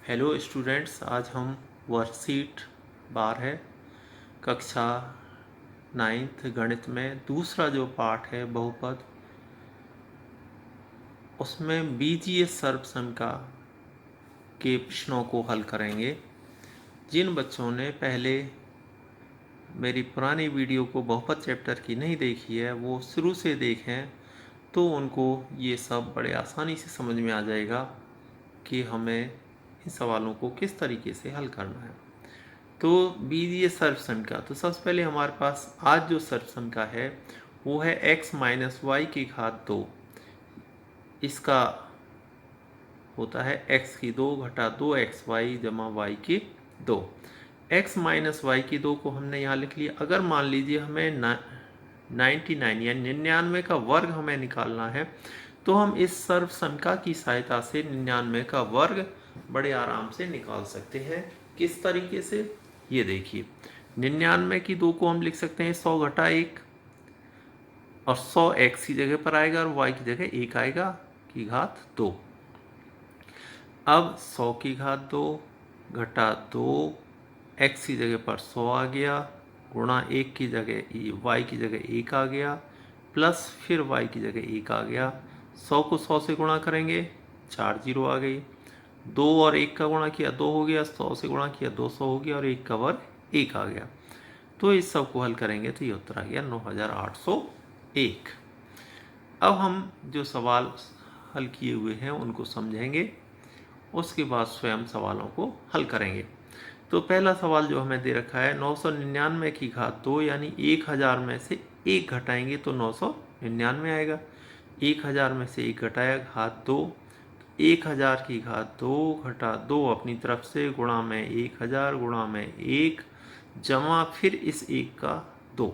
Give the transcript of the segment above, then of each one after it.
Hello students, आज हम worksheet 12 कक्षा 9th गणित में दूसरा जो पार्ट है बहुपद, उसमें बीजीय सर्वसंख्या के प्रश्नों को हल करेंगे। जिन बच्चों ने पहले मेरी पुरानी वीडियो को बहुपद चैप्टर की नहीं देखी है वो शुरू से देखें, तो उनको ये सब बड़े आसानी से समझ में आ जाएगा कि हमें इन सवालों को किस तरीके से हल करना है। तो बीजीय सर्वसंख्या, तो सबसे पहले हमारे पास आज जो सर्वसंख्या है वो है x माइनस वाई की घात 2। इसका होता है x की 2 घटा 2xy जमा y की 2। x माइनस वाई की 2 को हमने यहाँ लिख लिया। अगर मान लीजिए हमें 99 या 99 का वर्ग हमें निकालना है, तो हम इस सर्वसंख्या की सहायता से 99 का वर्ग बड़े आराम से निकाल सकते हैं। किस तरीके से, ये देखिए। 99 की 2 को हम लिख सकते हैं 100 घटा 1, और 100 x की जगह पर आएगा और y की जगह 1 आएगा की घात 2। अब 100 की घात 2 घटा 2 x की जगह पर 100 आ गया, गुणा 1 की जगह y की जगह 1 आ गया, प्लस फिर y की जगह 1 आ गया। 100 को 100 से गुणा करेंगे, 4 जीरो आ गई। 2 और 1 का गुणा किया 2 हो गया, 100 से गुणा किया 200 हो गया, और 1 का वर्ग 1 आ गया। तो इस सब को हल करेंगे तो ये उत्तर आ गया 9801। अब हम जो सवाल हल किए हुए हैं उनको समझेंगे, उसके बाद स्वयं सवालों को हल करेंगे। तो पहला सवाल जो हमें दे रखा है 999 की घात 2, यानी 1000 में से 1 घटाएंगे तो 999 आएगा। 1000 में से 1 घटाया घात 2, 1000 की घात 2 घटा 2 अपनी तरफ से, गुणा में 1000 गुणा में 1 जमा फिर इस 1 का 2।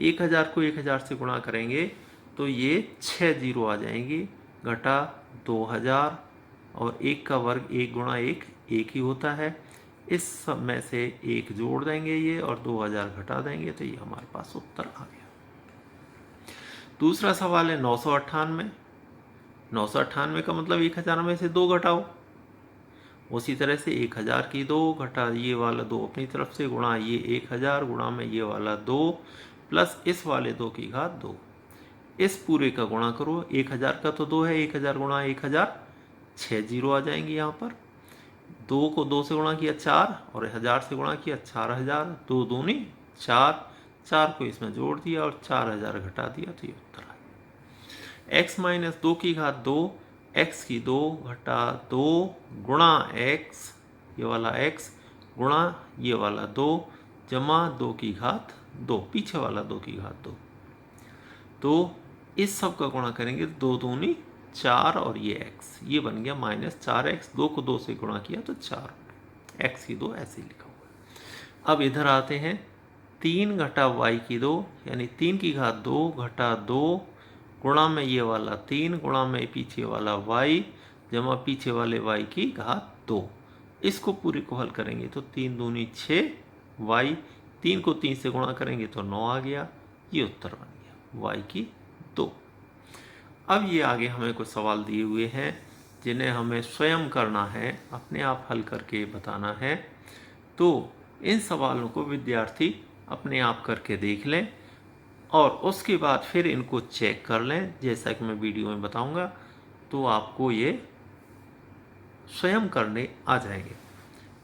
1000 को 1000 से गुणा करेंगे तो ये 6 जीरो आ जाएंगी, घटा 2000, और 1 का वर्ग 1 गुणा 1 1 ही होता है। इस सब में से 1 जोड़ देंगे ये, और 2000 घटा देंगे, तो ये हमारे पास उत्तर आ गया। दूसरा सवाल है 998। 998 का मतलब 1000 में से 2 घटाओ। उसी तरह से 1000 की 2 घटा ये वाला 2 अपनी तरफ से, गुणा ये 1000 गुणा में ये वाला 2, प्लस इस वाले 2 की घात 2। इस पूरे का गुणा करो, 1000 का तो 2 है, 1000 गुणा 1000, 6 जीरो आ जाएंगे यहाँ पर। 2 को 2 से गुणा किया 4, और 1000 से गुणा किया 4000, 2 दूनी 4, 4 को इसमें जोड़ दिया और 4000 घटा दिया, तो ये उत्तर आ गया। x माइनस 2 की घात 2, x की 2 घटा 2 गुणा x, ये वाला x गुणा ये वाला 2 जमा 2 की घात 2, पीछे वाला 2 की घात 2। तो इस सब का गुणा करेंगे तो 2 दूनी 4, और ये x, ये बन गया माइनस 4x। 2 को 2 से गुणा किया तो 4, x की 2 ऐसे लिखा हुआ। अब इधर आते हैं, 3 घटा y की 2, यानी 3 की घात 2 घटा 2 गुणा में ये वाला 3 गुणा में पीछे वाला y जमा पीछे वाले y की घात 2। इसको पूरे को हल करेंगे तो 3 दूनी 6 y, 3 को 3 से गुणा करेंगे तो 9 आ गया, ये उत्तर बन गया y की 2। अब ये आगे हमें कुछ सवाल दिए हुए हैं जिन्हें हमें स्वयं करना है, अपने आप हल करके बताना है। तो इन सवालों को विद्यार्थी अपने आप करके देख लें, और उसके बाद फिर इनको चेक कर लें, जैसा कि मैं वीडियो में बताऊंगा, तो आपको ये स्वयं करने आ जाएंगे।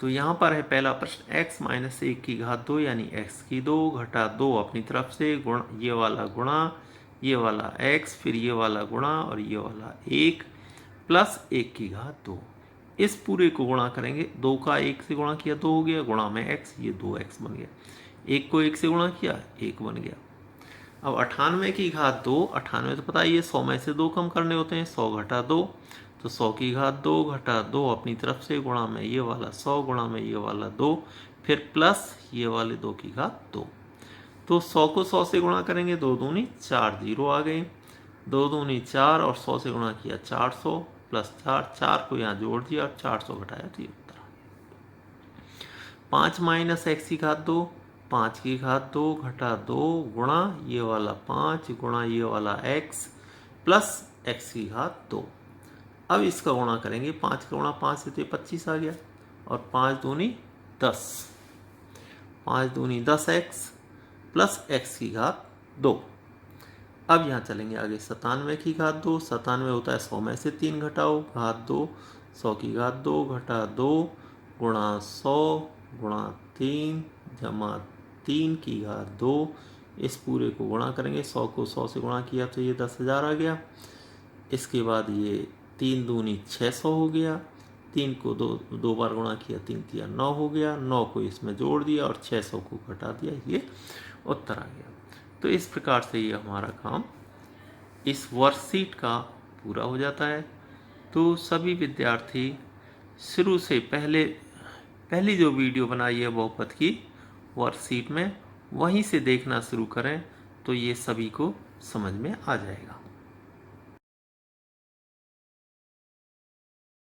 तो यहाँ पर है पहला प्रश्न, x माइनस 1 की घात 2, यानी x की 2 घटा 2 अपनी तरफ से, गुण ये वाला गुणा ये वाला x, फिर ये वाला गुणा और ये वाला 1, प्लस 1 की घात 2। इस पूरे को गुणा करेंगे, 2 का 1 से गुणा किया 2 हो गया, गुणा में x, ये 2x बन गया। 1 को 1 से गुणा किया 1 बन गया। अब 98 की घात 2, 98 तो पता ही है 100 में से 2 कम करने होते हैं, 100 घटा 2, तो 100 की घात 2 घटा 2 अपनी तरफ से, गुणा में ये वाला 100 गुणा में ये वाला 2, फिर प्लस ये वाले 2 की घात 2। तो 100 को 100 से गुणा करेंगे, 2 दूनी 4 जीरो आ गए, 2 दूनी 4, और 100 से गुणा किया 400, प्लस 4, 4 को यहाँ जोड़ दिया और 400 घटाया, तो ये उत्तर आ गया। 5 माइनस x की घात 2, 5 की घात 2 घटा 2 गुणा ये वाला 5 गुणा ये वाला x, प्लस x की घात 2। अब इसका गुणा करेंगे, 5 का गुणा 5 से तो 25 आ गया, और 5 दूनी 10, 5 दूनी 10x प्लस x की घात 2। अब यहाँ चलेंगे आगे, 97 की घात 2, 97 होता है 100 में से 3 घटाओ, घात 2, 100 की घात 2 घटा 2 गुणा 100 गुणा 3 जमा 3 की घात 2। इस पूरे को गुणा करेंगे, 100 को 100 से गुणा किया तो ये 10,000 आ गया। इसके बाद ये 3 दूनी 600 हो गया, 3 को दो बार गुणा किया, 3 तिया 9 हो गया, 9 को इसमें जोड़ दिया और 600 को घटा दिया, ये उत्तर आ गया। तो इस प्रकार से ये हमारा काम इस वर्कशीट का पूरा हो जाता है। तो सभी विद्यार्थी शुरू से पहली जो वीडियो बनाई है बहुपद की वर्कशीट में, वहीं से देखना शुरू करें तो ये सभी को समझ में आ जाएगा।